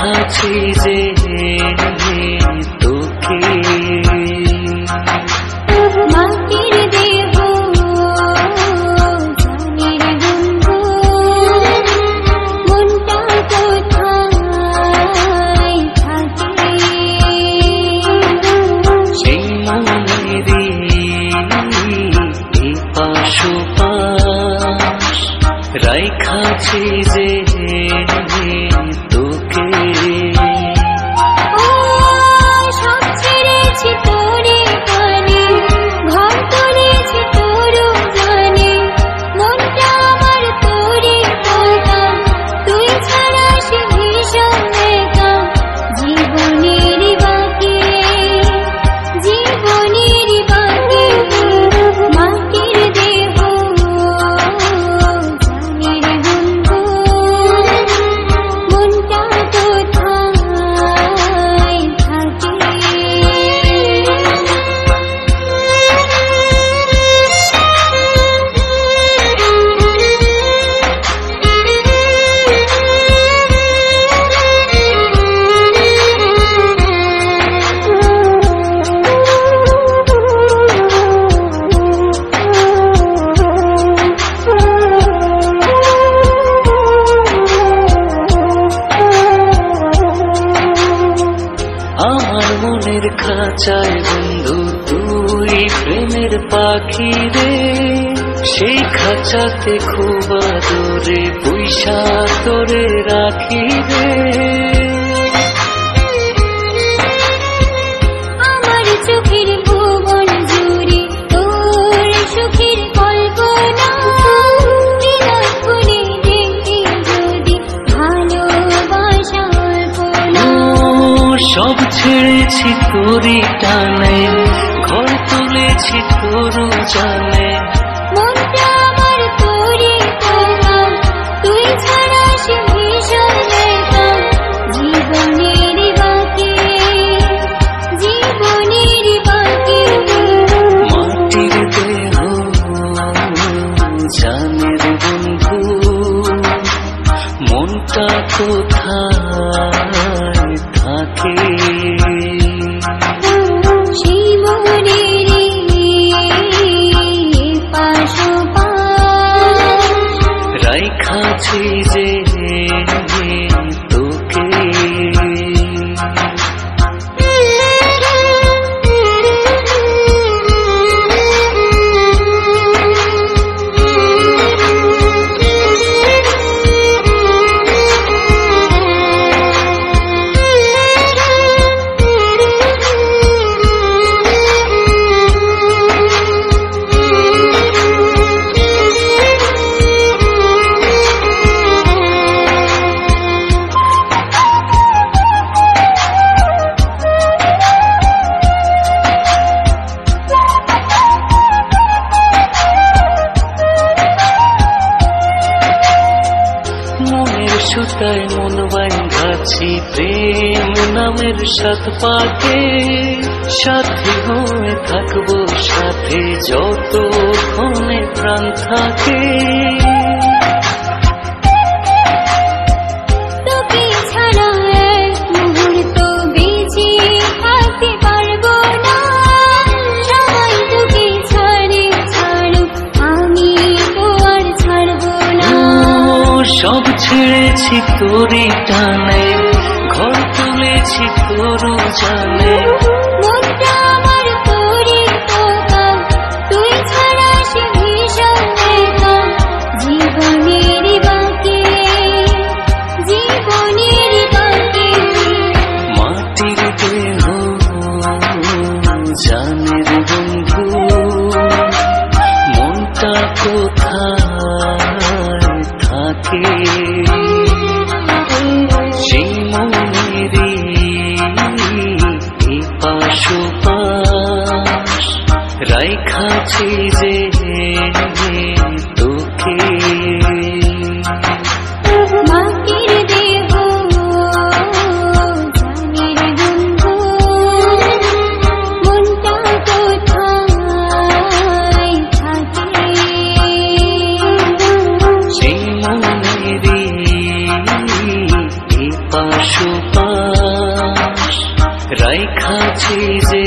রাইখাছি যে তোকে মাটির দেহ জানের গন্ধ মনটা কোথায় থাকে সেই মনেরই এপাশ ওপাশ রাইখাছি যে তোকে সব ছেড়েছি তোরে কানে ঘর তুলেছি তোর জানে মনটা আমার তোরে বলতা তুই ছাড়া সে ভীষণ একা জীবনের বাকি মাটির দেহ জানের গন্ধ মনটা কোথায় থাকে আমার মনের খাঁচায় বন্ধু তুই প্রেমের পাখি রে সেই খাঁচাতে খুব আদরে পয়সা তোরে রাখি রে আমার চোখের ভুবন জুড়ে তোর সুখের কল্পনা হৃদয় খুলে দেখি যদি ভালোবাসা অল্পনা সব ছেড়েছি তোরই টানে ঘর তুলেছি তোর জানে মনটা আমার তোরে তোলা তুই ছাড়া সে ভীষণ একা জীবনের বাকি মাটির দেহ জানের বন্ধু মনটা কোথায় থাকে সেই মনের পাশ রাইখাছি যে তোকে মনের সুতায় মন বাঁধাছি প্রেম নামের সাত পাকে সাথী হয়ে থাকবো সাথে যতক্ষণে প্রাণ থাকে তোকে ছাড়া এক মুহূর্ত বেঁচে থাকতে পারবো না সবাই তোকে ছাড়ে ছাড়ুক আমি তো আর ছাড়বো না সব ছেড়েছি তোরই টানে ঘর তুলেছি তোর জানে মনটা আমার তোরে তোলা তুই ছাড়া সে ভীষণ একা জীবনের বাকি মাটির দেহ জানের বন্ধু মনটা কোথায় থাকে সেই মনেরই বাস রাইখাছি যে